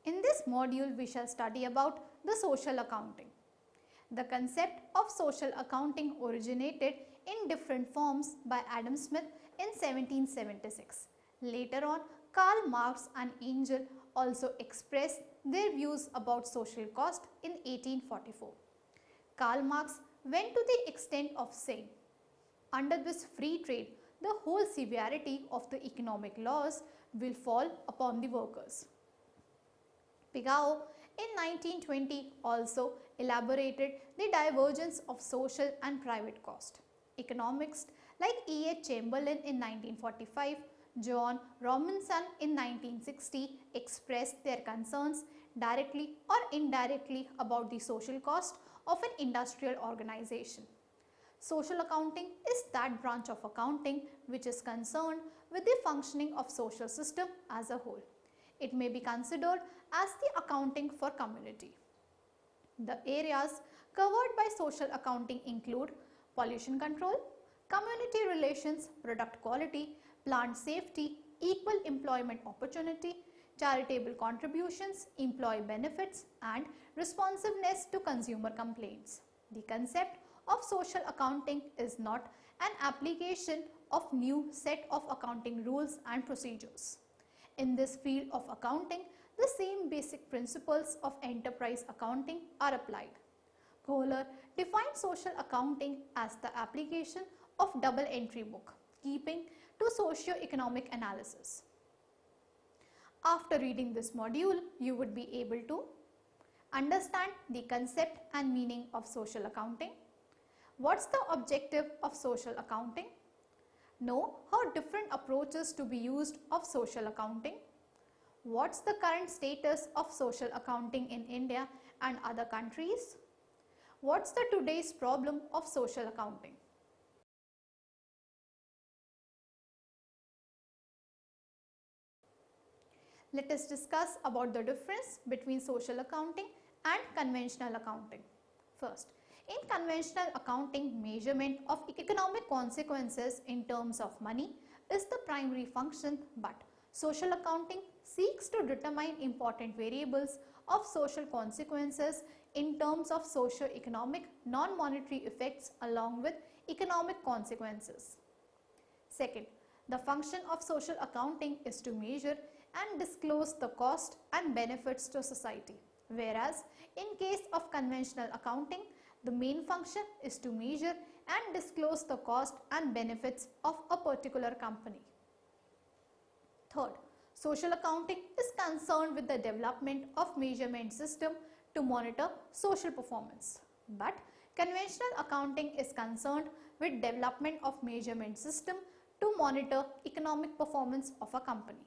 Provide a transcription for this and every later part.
In this module, we shall study about the social accounting. The concept of social accounting originated in different forms by Adam Smith in 1776. Later on, Karl Marx and Engels also expressed their views about social cost in 1844. Karl Marx went to the extent of saying, under this free trade, the whole severity of the economic laws will fall upon the workers. Pigou in 1920 also elaborated the divergence of social and private cost. Economists like E. H. Chamberlain in 1945, John Robinson in 1960 expressed their concerns directly or indirectly about the social cost of an industrial organization. Social accounting is that branch of accounting which is concerned with the functioning of social system as a whole. It may be considered as the accounting for community. The areas covered by social accounting include pollution control, community relations, product quality, plant safety, equal employment opportunity, charitable contributions, employee benefits, and responsiveness to consumer complaints. The concept of social accounting is not an application of new set of accounting rules and procedures. In this field of accounting, the same basic principles of enterprise accounting are applied. Kohler defined social accounting as the application of double entry book keeping to socio-economic analysis. After reading this module, you would be able to understand the concept and meaning of social accounting. What's the objective of social accounting? Know how different approaches to be used of social accounting. What's the current status of social accounting in India and other countries? What's the today's problem of social accounting? Let us discuss about the difference between social accounting and conventional accounting. First, in conventional accounting, measurement of economic consequences in terms of money is the primary function, but social accounting seeks to determine important variables of social consequences in terms of socio-economic non-monetary effects along with economic consequences. Second, the function of social accounting is to measure and disclose the cost and benefits to society, whereas in case of conventional accounting, the main function is to measure and disclose the cost and benefits of a particular company. Third, social accounting is concerned with the development of measurement system to monitor social performance, but conventional accounting is concerned with development of measurement system to monitor economic performance of a company.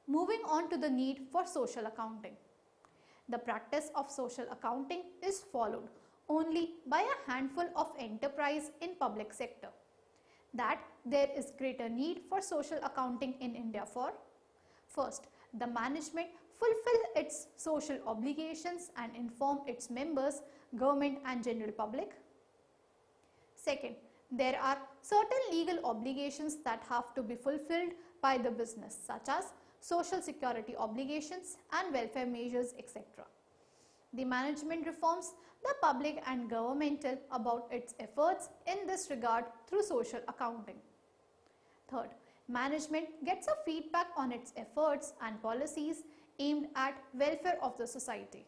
Moving on to the need for social accounting. The practice of social accounting is followed only by a handful of enterprise in public sector. That there is greater need for social accounting in India for: first, the management fulfill its social obligations and inform its members, government and general public. Second, there are certain legal obligations that have to be fulfilled by the business, such as social security obligations and welfare measures, etc. The management reforms the public and governmental about its efforts in this regard through social accounting. Third, management gets a feedback on its efforts and policies aimed at welfare of the society.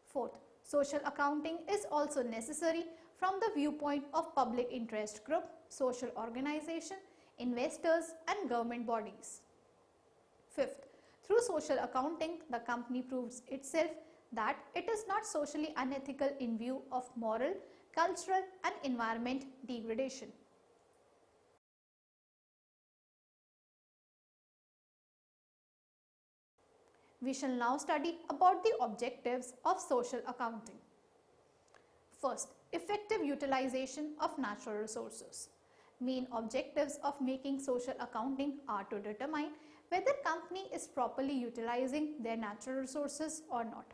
Fourth, social accounting is also necessary from the viewpoint of public interest group, social organization, investors and government bodies. Fifth, through social accounting, the company proves itself that it is not socially unethical in view of moral, cultural and environment degradation. We shall now study about the objectives of social accounting. First, effective utilization of natural resources. Main objectives of making social accounting are to determine whether company is properly utilizing their natural resources or not,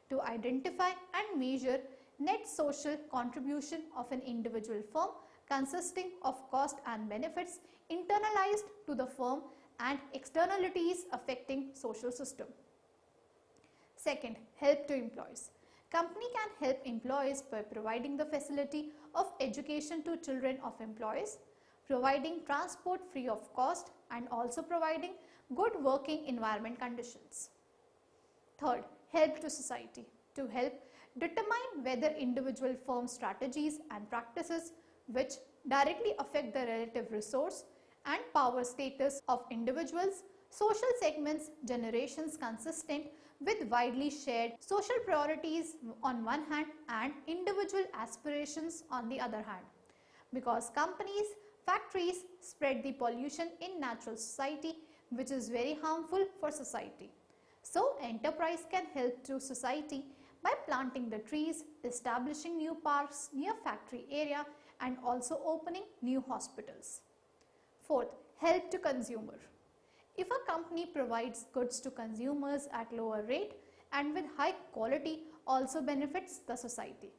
to identify and measure net social contribution of an individual firm consisting of cost and benefits internalized to the firm and externalities affecting social system. Second, help to employees. Company can help employees by providing the facility of education to children of employees, providing transport free of cost, and also providing good working environment conditions. Third, help to society. To help determine whether individual firm strategies and practices which directly affect the relative resource and power status of individuals, social segments, generations consistent with widely shared social priorities on one hand and individual aspirations on the other hand. Because companies, factories spread the pollution in natural society, which is very harmful for society. So, enterprise can help to society by planting the trees, establishing new parks near factory area, and also opening new hospitals. Fourth, help to consumer. If a company provides goods to consumers at lower rate and with high quality, also benefits the society.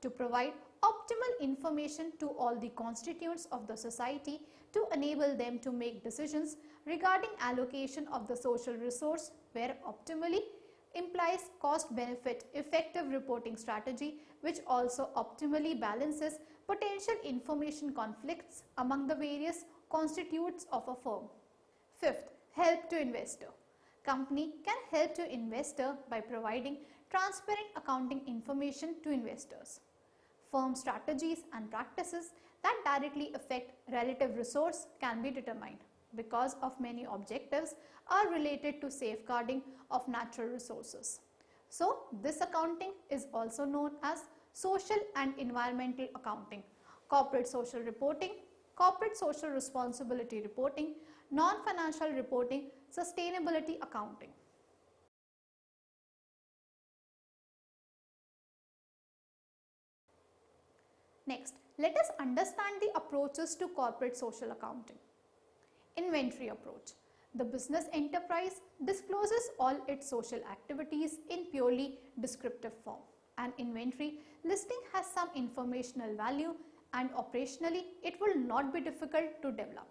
To provide optimal information to all the constituents of the society to enable them to make decisions regarding allocation of the social resource, where optimally implies cost benefit effective reporting strategy, which also optimally balances potential information conflicts among the various constituents of a firm. Fifth, help to investor. Company can help to investor by providing transparent accounting information to investors. Firm strategies and practices that directly affect relative resource can be determined because of many objectives are related to safeguarding of natural resources. So, this accounting is also known as social and environmental accounting, corporate social reporting, corporate social responsibility reporting, non-financial reporting, sustainability accounting. Next, let us understand the approaches to corporate social accounting. Inventory approach. The business enterprise discloses all its social activities in purely descriptive form. An inventory listing has some informational value and operationally it will not be difficult to develop.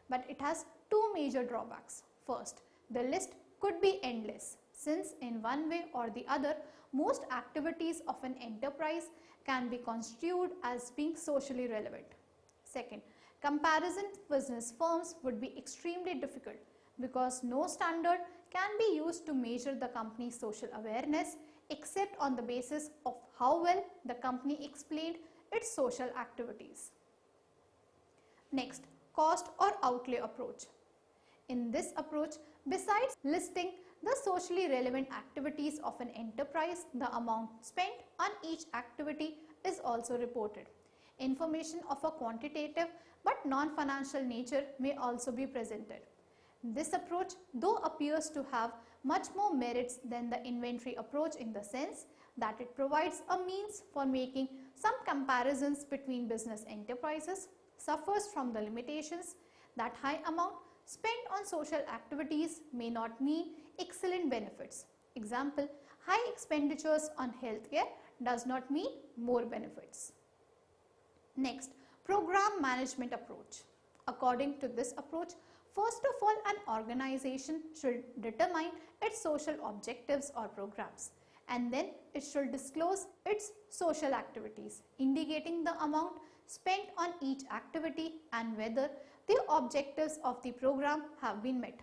But it has two major drawbacks. First, the list could be endless since in one way or the other most activities of an enterprise can be construed as being socially relevant. Second, comparison business firms would be extremely difficult because no standard can be used to measure the company's social awareness except on the basis of how well the company explained its social activities. Next, cost or outlay approach. In this approach, besides listing the socially relevant activities of an enterprise, the amount spent on each activity is also reported. Information of a quantitative but non-financial nature may also be presented. This approach, though appears to have much more merits than the inventory approach in the sense that it provides a means for making some comparisons between business enterprises, suffers from the limitations that high amount spent on social activities may not mean excellent benefits. Example, high expenditures on healthcare does not mean more benefits. Next, program management approach. According to this approach, first of all, an organization should determine its social objectives or programs, and then it should disclose its social activities, indicating the amount spent on each activity and whether the objectives of the program have been met.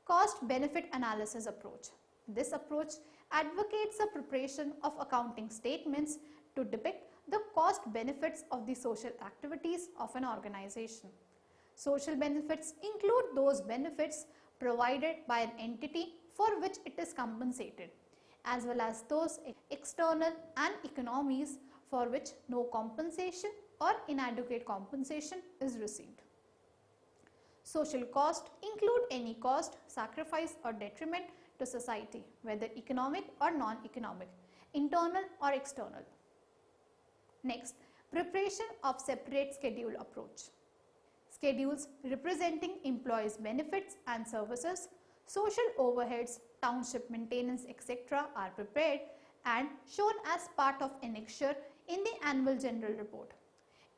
Cost benefit analysis approach. This approach advocates the preparation of accounting statements to depict the cost benefits of the social activities of an organization. Social benefits include those benefits provided by an entity for which it is compensated, as well as those external and economies for which no compensation or inadequate compensation is received. Social cost include any cost, sacrifice or detriment to society, whether economic or non-economic, internal or external. Next, preparation of separate schedule approach. Schedules representing employees' benefits and services, social overheads, township maintenance, etc. are prepared and shown as part of annexure in the annual general report.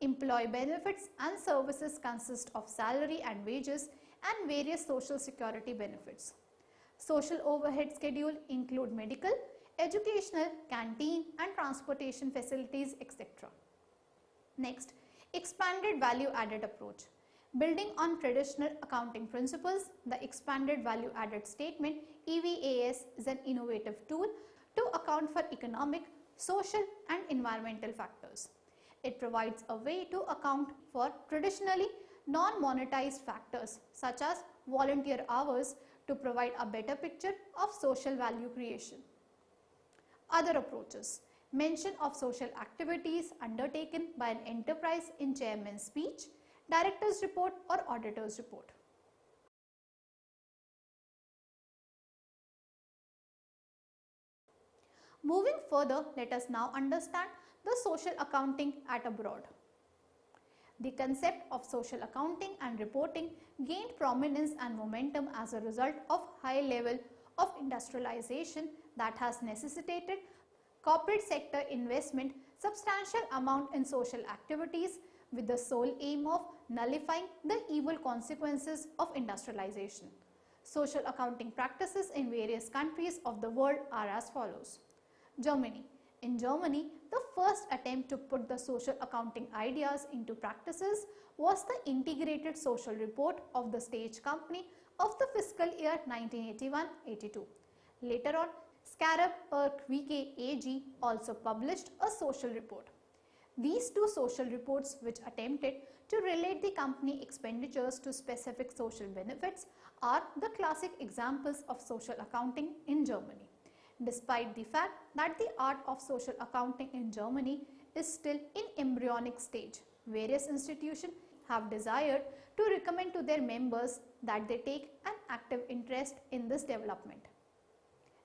Employee benefits and services consist of salary and wages and various social security benefits. Social overhead schedule include medical, educational, canteen and transportation facilities, etc. Next, expanded value added approach. Building on traditional accounting principles, the expanded value added statement EVAS is an innovative tool to account for economic, social and environmental factors. It provides a way to account for traditionally non-monetized factors such as volunteer hours to provide a better picture of social value creation. Other approaches: mention of social activities undertaken by an enterprise in chairman's speech, director's report or auditor's report. Moving further, let us now understand the social accounting at abroad. The concept of social accounting and reporting gained prominence and momentum as a result of high level of industrialization that has necessitated corporate sector investment substantial amount in social activities with the sole aim of nullifying the evil consequences of industrialization. Social accounting practices in various countries of the world are as follows. Germany. In Germany, the first attempt to put the social accounting ideas into practices was the Integrated Social Report of the Stage Company of the fiscal year 1981-82. Later on, Skarab Erkweke AG also published a social report. These two social reports, which attempted to relate the company expenditures to specific social benefits, are the classic examples of social accounting in Germany. Despite the fact that the art of social accounting in Germany is still in embryonic stage, various institutions have desired to recommend to their members that they take an active interest in this development.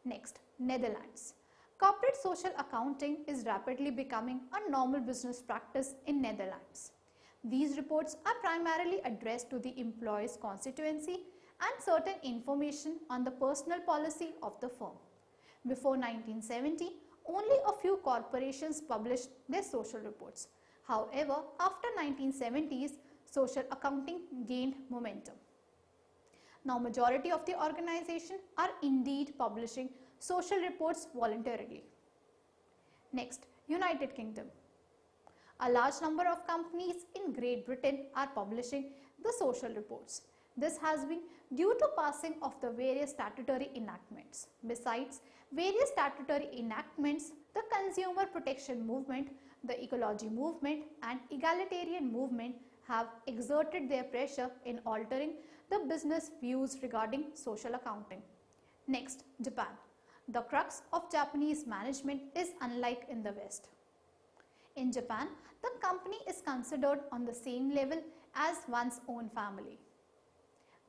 Next, Netherlands. Corporate social accounting is rapidly becoming a normal business practice in Netherlands. These reports are primarily addressed to the employee's constituency and certain information on the personal policy of the firm. Before 1970, only a few corporations published their social reports. However, after 1970s, social accounting gained momentum. Now, majority of the organizations are indeed publishing social reports voluntarily. Next, United Kingdom. A large number of companies in Great Britain are publishing the social reports. This has been due to passing of the various statutory enactments. Besides various statutory enactments, the consumer protection movement, the ecology movement and egalitarian movement have exerted their pressure in altering the business views regarding social accounting. Next, Japan. The crux of Japanese management is unlike in the West. In Japan, the company is considered on the same level as one's own family.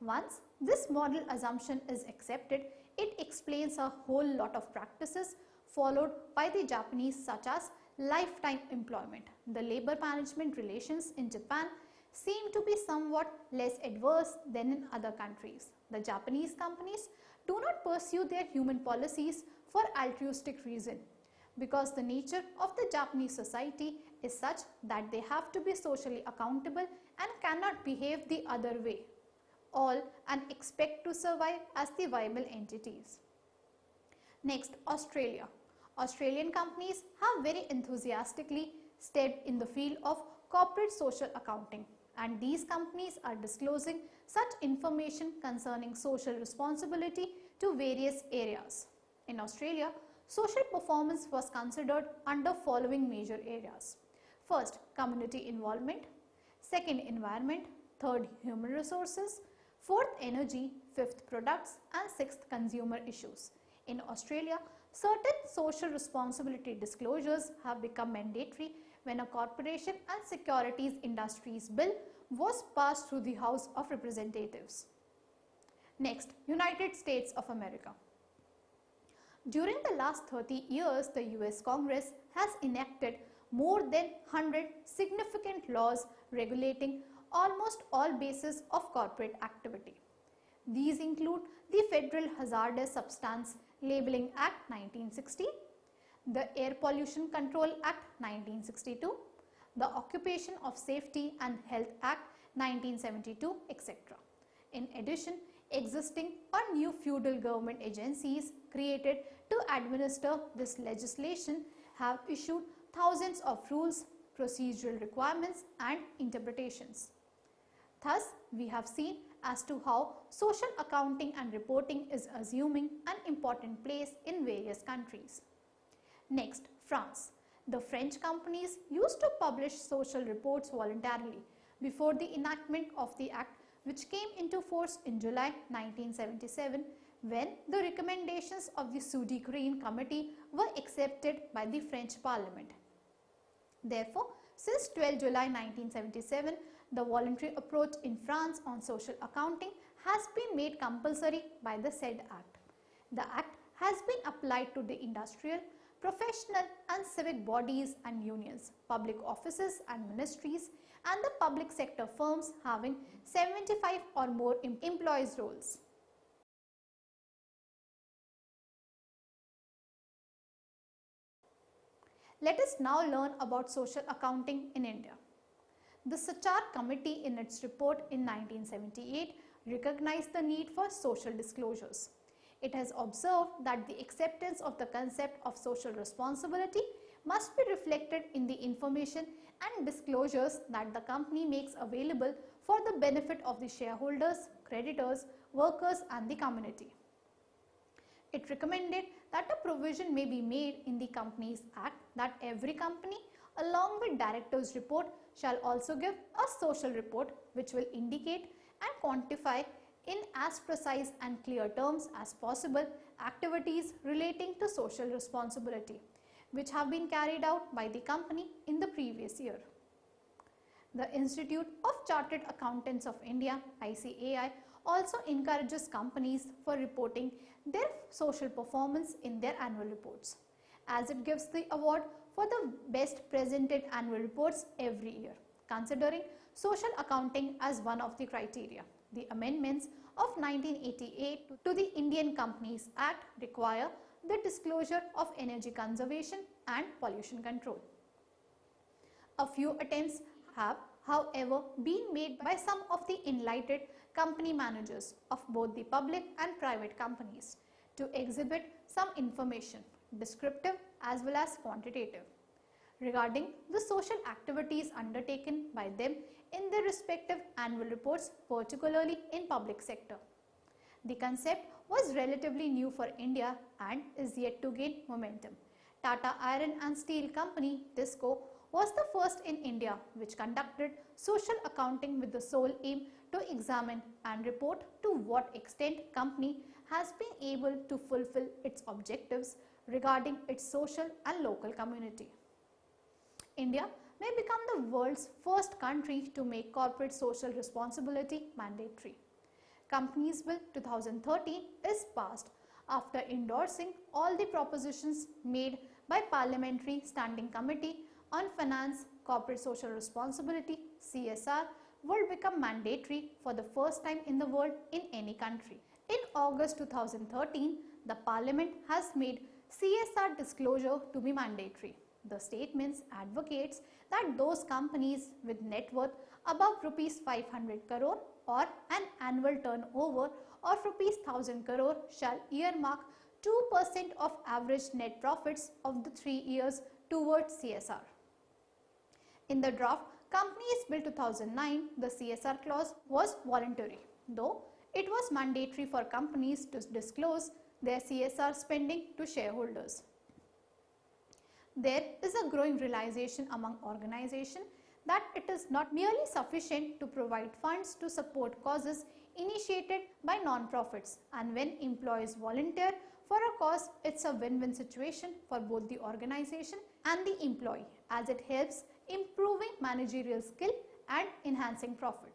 Once this model assumption is accepted, it explains a whole lot of practices followed by the Japanese, such as lifetime employment. The labor management relations in Japan seem to be somewhat less adverse than in other countries. The Japanese companies do not pursue their human policies for altruistic reason, because the nature of the Japanese society is such that they have to be socially accountable and cannot behave the other way all and expect to survive as the viable entities. Next, Australia. Australian companies have very enthusiastically stepped in the field of corporate social accounting, and these companies are disclosing such information concerning social responsibility to various areas. In Australia, social performance was considered under following major areas. First, community involvement. Second, environment. Third, human resources. Fourth, energy. Fifth, products. And sixth, consumer issues. In Australia, certain social responsibility disclosures have become mandatory when a corporation and securities industries bill was passed through the House of Representatives. Next, United States of America. During the last 30 years, the US Congress has enacted more than 100 significant laws regulating almost all bases of corporate activity. These include the Federal Hazardous Substance Labeling Act 1960, the Air Pollution Control Act 1962, the Occupation of Safety and Health Act 1972, etc. In addition, existing or new feudal government agencies created to administer this legislation have issued thousands of rules, procedural requirements and interpretations. Thus, we have seen as to how social accounting and reporting is assuming an important place in various countries. Next, France. The French companies used to publish social reports voluntarily before the enactment of the Act, which came into force in July 1977 when the recommendations of the Sudi-Green Committee were accepted by the French Parliament. Therefore, since 12 July 1977, the voluntary approach in France on social accounting has been made compulsory by the said Act. The Act has been applied to the industrial, professional and civic bodies and unions, public offices and ministries, and the public sector firms having 75 or more employees roles. Let us now learn about social accounting in India. The Sachar Committee in its report in 1978 recognized the need for social disclosures. It has observed that the acceptance of the concept of social responsibility must be reflected in the information and disclosures that the company makes available for the benefit of the shareholders, creditors, workers and the community. It recommended that a provision may be made in the Companies Act that every company along with director's report shall also give a social report which will indicate and quantify in as precise and clear terms as possible activities relating to social responsibility which have been carried out by the company in the previous year. The Institute of Chartered Accountants of India (ICAI) also encourages companies for reporting their social performance in their annual reports, as it gives the award for the best presented annual reports every year, considering social accounting as one of the criteria. The amendments of 1988 to the Indian Companies Act require the disclosure of energy conservation and pollution control. A few attempts have, however, been made by some of the enlightened company managers of both the public and private companies to exhibit some information, descriptive as well as quantitative, regarding the social activities undertaken by them in their respective annual reports, particularly in public sector. The concept was relatively new for India and is yet to gain momentum. Tata Iron and Steel Company, TISCO, was the first in India which conducted social accounting with the sole aim to examine and report to what extent company has been able to fulfill its objectives regarding its social and local community. India may become the world's first country to make corporate social responsibility mandatory. Companies Bill 2013 is passed after endorsing all the propositions made by Parliamentary Standing Committee on Finance, Corporate Social Responsibility (CSR) will become mandatory for the first time in the world in any country. In August 2013, the Parliament has made CSR disclosure to be mandatory. The statements advocates that those companies with net worth above rupees 500 crore or an annual turnover of rupees 1000 crore shall earmark 2% of average net profits of the 3 years towards CSR. In the draft Companies Bill 2009, the CSR clause was voluntary, though it was mandatory for companies to disclose their CSR spending to shareholders. There is a growing realization among organizations that it is not merely sufficient to provide funds to support causes initiated by non-profits, and when employees volunteer for a cause, it's a win-win situation for both the organization and the employee, as it helps improving managerial skill and enhancing profit.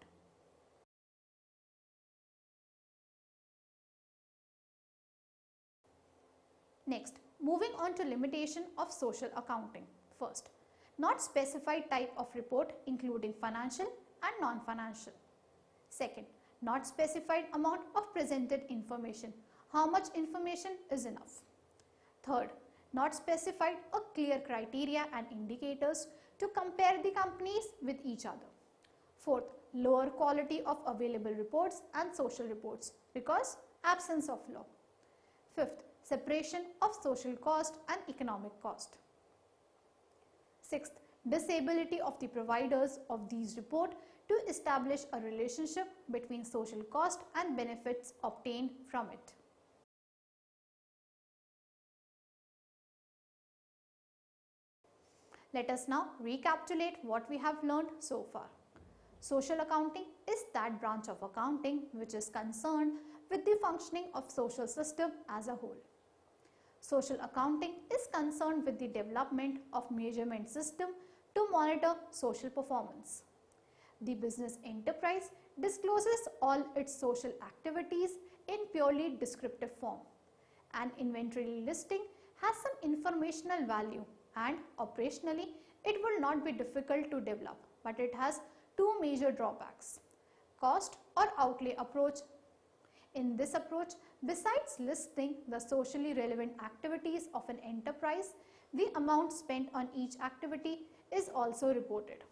Next, moving on to limitation of social accounting. First, not specified type of report including financial and non-financial. Second, not specified amount of presented information. How much information is enough? Third, not specified a clear criteria and indicators to compare the companies with each other. Fourth, lower quality of available reports and social reports because absence of law. Fifth, separation of social cost and economic cost. Sixth, disability of the providers of these reports to establish a relationship between social cost and benefits obtained from it. Let us now recapitulate what we have learned so far. Social accounting is that branch of accounting which is concerned with the functioning of social system as a whole. Social accounting is concerned with the development of measurement system to monitor social performance. The business enterprise discloses all its social activities in purely descriptive form. An inventory listing has some informational value and operationally it will not be difficult to develop, but it has two major drawbacks: cost or outlay approach. In this approach, besides listing the socially relevant activities of an enterprise, the amount spent on each activity is also reported.